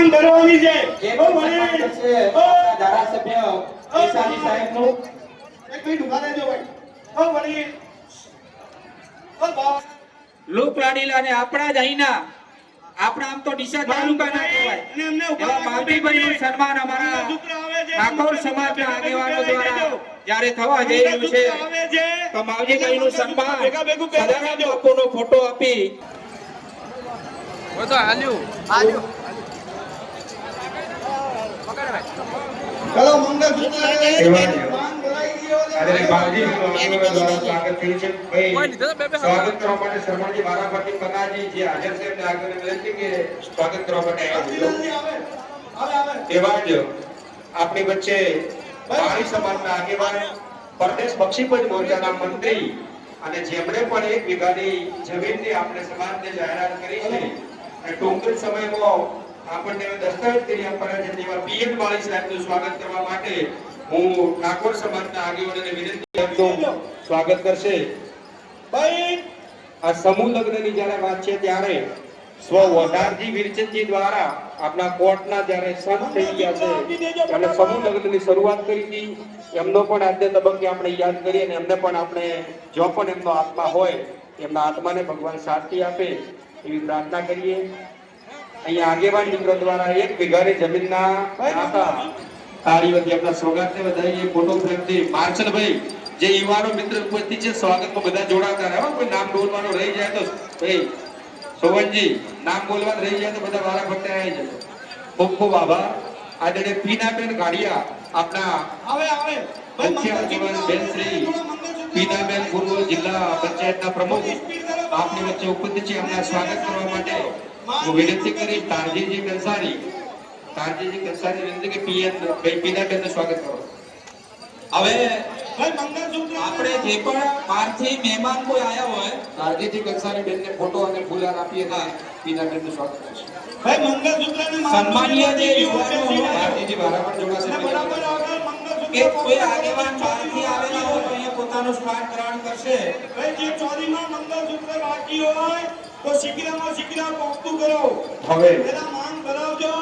માંગ ભરવાની છે ઓ વડીલ ધારાસભ્ય કેસાજી સાહેબનું એક મિનિટ ઉભા રહેજો ભાઈ ઓ વડીલ ઓ બાપ લોકલાડીલા ને આપણા જ અહીંના આપણા આમ તો ડીસા તાલુકાના કહેવાય એવા માવજીભાઈનું સન્માન અમારા ઠાકોર સમાજના આગેવાનો દ્વારા જ્યારે થવા જઈ રહ્યું છે તો માવજીભાઈનું સન્માન સદારામ બાપુનો ફોટો આપી वो तो आलू ચલો મંગળ સૂત્ર માંગ ભરાઈ ગયો છે આજે બાવજી દ્વારા સ્વાગત કર્યું છે ભાઈ કોઈ લીધો તો બે બે સ્વાગત કરવા માટે શર્માજી વારાફરતી પન્નાજી જે હાજર છે એમને આગળ વિનંતી કે સ્વાગત કરવા માટે આવ્યા જલ્દી આવે આવે તેવા જ આપણી વચ્ચે વારી સમાજના આગેવાન પરદેશ બક્ષીપંચ મોરચાના મંત્રી અને જેમણે પણ 1 વીઘાની જમીનની આપણે સમાજને જાહેરાત કરી છે અને ટૂંક જ સમયમાં આપણને દસ્તાવેજ કરી આપવાના છે તેવા પીએન વાળી સાહેબનું સ્વાગત કરવા માટે હું ઠાકોર સમાજના આગેવાનોને વિનંતી કરું છું સ્વાગત કરશે ભાઈ આ સમૂહ લગ્નની જ્યારે વાત છે ત્યારે સ્વ વઢારજી વીરચંદજી દ્વારા આપણા કોર્ટના જ્યારે સંત થઈ ગયા છે અને સમૂહ લગ્નની શરૂઆત કરી હતી એમનો પણ આજના તબક્કે આપણે યાદ કરીએ અને એમને પણ આપણે જો પણ એમનો આત્મા હોય એમના આત્માને ભગવાન શાંતિ આપે એવી પ્રાર્થના કરીએ અહીંયા આગેવાન મિત્રો દ્વારા 1 વીઘાની જમીનના હતા તાળીઓથી આપણા સ્વાગતને વધારીએ ફોટો ફ્રેમથી માર્શલભાઈ જે યુવાનો મિત્ર ઉપસ્થિત છે સ્વાગતમાં બધા જોડાતા રહે કોઈ નામ બોલવાનું રહી જાય તો ભાઈ સોવનજી નામ બોલવાનું રહી જાય તો બધા વારા ફરતે આવી જજો ખૂબ ખૂબ આભાર આદરણીય પીનાબેન ગાડિયા આપણા આવે આવે મુખ્ય આગેવાન બેન શ્રી પીનાબેન પૂર્વ જિલ્લા પંચાયતના પ્રમુખ આપની વચ્ચે ઉપસ્થિત છે એમના સ્વાગત કરવા માટે હું વિનંતી કરીશ તારજીજી કંસારી વિનંતી કે પીનાબેનનું સ્વાગત કરો હવે ભાઈ મંગળ સૂત્ર આપણે જે પણ બહારથી મહેમાન કોઈ આયા હોય તારજીજી કંસારી બેનને ફોટો અને ફૂલહાર આપીએ તો પીનાબેનનું સ્વાગત કરશે ભાઈ મંગળ સૂત્રને સન્માનીય જે યુવાનો હોય તારજીજી બરાબર જોડાશે બરાબર આવે મંગળ કે સૂત્ર કોઈ આગેવાન બહારથી આવેલા હોય તો અહીંયા પોતાનું સ્થાન ગ્રહણ કરશે ભાઈ જે ચોરીમાં મંગળ સૂત્ર બાકી હોય તો શીઘ્રમાં શીઘ્ર પોખતું કરો હવે પેલા માંગ ભરાવજો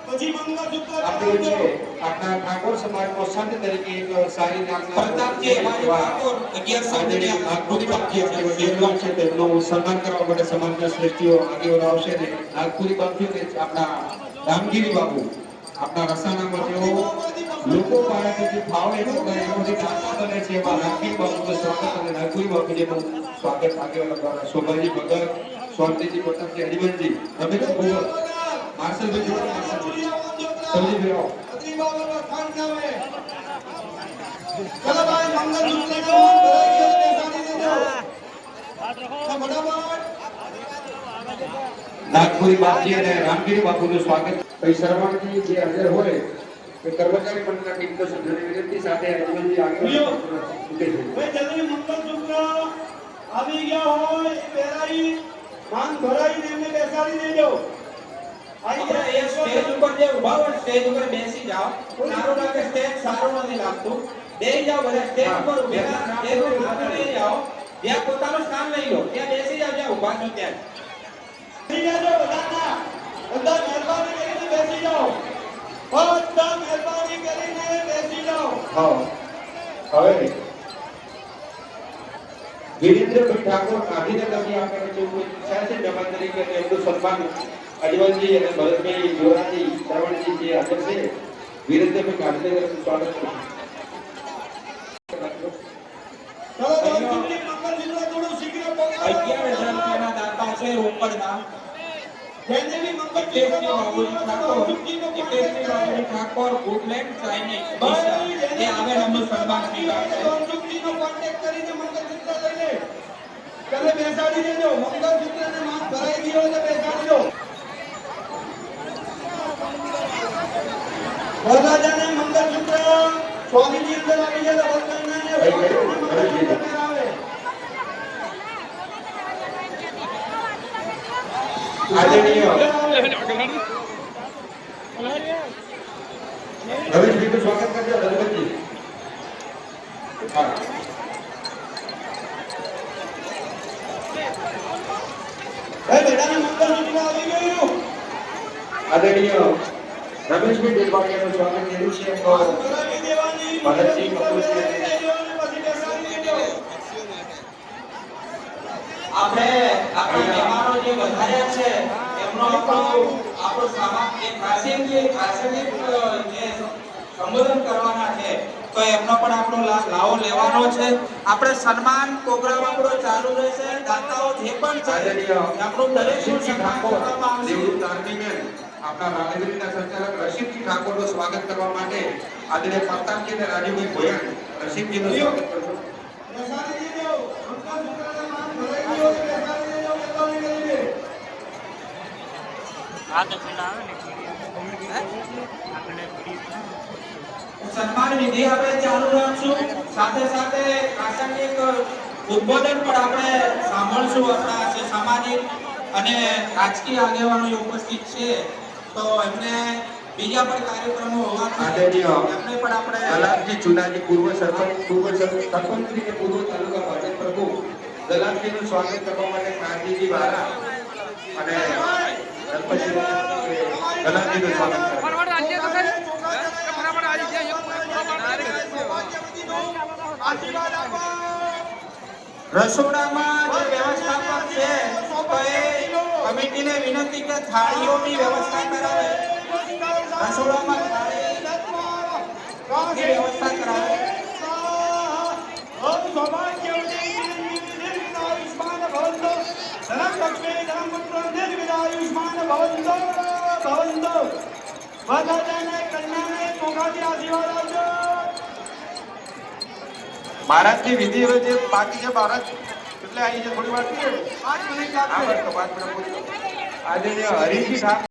પછી મંગળ સૂત્ર આપણે છે કરાવજો આપણા ઠાકોર સમાજનો સંત તરીકે એક સારી નામના પ્રતાપજી અમારી ઠાકોર 1100 ની નાગપુરી બાપજી આપણે વડીલો છે તેમનું સન્માન કરવા માટે સમાજના શ્રેષ્ઠીઓ આગેવાનો આવશે ને નાગપુરી બાપજી કે આપણા રામગીરી બાપુ આપણા રસાણામાં જેઓ લોકો પાસેથી જે ભાવ એ કરે એમાંથી દાતા બને છે એવા રામગીરી બાપુનું સ્વાગત અને નાગપુરી બાપુજીનું સ્વાગત આગેવાનો દ્વારા શોભાજી ભગત સ્વાતિજી પ્રતાપજી હરિવંશજી રમેશજી ભગત માર્શલભાઈ જોડે માર્શલભાઈ સૌજી ભેરો અતિ બાબા ખાન નામે ચલો ભાઈ મંગળ સૂત્રને માંગ ભરાઈ ગયો છે સારી દેજો ફટાફટ નાગપુરી બાપજી અને રામગીરી બાપુનું સ્વાગત ભાઈ શર્માજી જે હાજર હોય એ કર્મચારી મંડળના ટીમ તો સભ્યોની વિનંતી સાથે હરિવંશજી આગળ ભાઈ જલ્દી મંગળ સૂત્ર આવી ગયા હોય એ પહેરાઈ માંગ ભરાઈને એમને બેસાડી દેજો આપણે એ સ્ટેજ ઉપર જે ઊભા હોય સ્ટેજ ઉપર બેસી જાઓ સારું લાગે સ્ટેજ સારું નથી લાગતું બેસી જાઓ બધા સ્ટેજ ઉપર ઊભા સ્ટેજ ઉપર બેસી જાઓ જ્યાં પોતાનું સ્થાન લઈ લો ત્યાં બેસી જાઓ જ્યાં ઊભા છો ત્યાં બેસી જાજો બધા મહેરબાની કરીને બેસી જાઓ બધા મહેરબાની કરીને બેસી જાઓ હા હવે વિરેન્દ્રભાઈ ઠાકોર ગાંધીનગરથી આપણે જે ઈચ્છા છે જમા તરીકે એમનું સન્માન અજવલજી અને ભરતભાઈ જોરાજી શ્રવણજી જે હાજર છે વિરેન્દ્રભાઈ ગાંધીનગરનું સ્વાગત છે ચલો મંગળ સૂત્ર થોડું શીઘ્ર પકડો 11,000 રૂપિયાના દાતા છે રોકડના જેને બી મંગળ હિતેશજી બાબુજી ઠાકોર ગુડલેન્ડ ચાઇનીઝ એ આવે એમનું સન્માન સ્વીકારશે નો કોન્ટેક્ટ કરીને મંગળ સૂત્ર લઈ લે તમે બેસાડી દેજો મંગળ સૂત્રને માંગ ભરાઈ ગયો એટલે બેસાડી દો વરરાજાને મંગળ સૂત્ર સ્વામીજી અંદર આવી જાય વરરાજાને આવે આદરણીય રમેશભાઈનું સ્વાગત કરજો રઘુવંશજી હા ભાઈ બેટાને મંગળ સૂત્ર આવી ગયું આદરણીય રમેશભાઈ દેલવાડિયાનું સ્વાગત કર્યું છે તો કરાવી દેવાની ભરતસિંહ કપૂરજી પછી બેસાડી દેજો. આપણે આપણા મહેમાનો જે વધાર્યા છે એમનો આપણો સામાન એ ખાસી જે સંબોધન કરવાના છે તો એમનો પણ આપણો લાવો લેવાનો છે. આપણે સન્માન પ્રોગ્રામ આપણો ચાલુ રહેશે. દાતાઓ જે પણ છે આદરણીય આપણું દરેકનું રશીદજી સન્માન ઠાકોર કરવામાં આવશે. નિવૃત્ત આર્મીમેન આપણા રામેશ્વરીના સંચાલક રશીદજી ઠાકોરનું સ્વાગત કરવા માટે આદરણીય પ્રતાપજી અને રાજુભાઈ ભોયણ રશીદજીનું સ્વાગત કરશો. બેસાડી દેજો. ભક્તો શુક્રને માન ભરાઈ ગયો છે. બેસાડી દેજો. મહેરબાની કરીને. સન્માન વિધિ આપણે ચાલુ રાખશું. સાથે સાથે પ્રાસંગિક ઉદ્બોધન પણ આપણે સાંભળશું. આપણા જે સામાજિક અને રાજકીય આગેવાનો ઉપસ્થિત છે તો એમને બીજા પણ કાર્યક્રમો હોવાથી આદરણીય એમને પણ આપણે દલાલજી ચુનાજી પૂર્વ સરપંચ અને પૂર્વ તાલુકા ભાજપ પ્રમુખ દલાલજીનું સ્વાગત કરવા માટે કાંતિજી વાળા અને દલાલજીનું સ્વાગત કરે. આશીર્વાદ આપો. રસોડામાં જે વ્યવસ્થાપક છે તો એ કમિટીને વિનંતી કે થાળીઓની વ્યવસ્થા કરાવે. રસોડામાં થાળીની વ્યવસ્થા કરાવે. ઓમ સૌભાગ્યવતી દીર્ઘાયુષ્માન ભવન્તો. ધનમ લક્ષ્મી ધનમ પુત્ર દીર્ઘાયુષ્માન ભવન્તો. વરદાને કન્યાને ચોખાથી આશીર્વાદ આપજો. મહારાજની વિધિ હવે જે બાકી છે મહારાજ એટલે આવી છે થોડી વાર 5 મિનિટ લાગશે. આદરણીય હરીજી ઠાકોર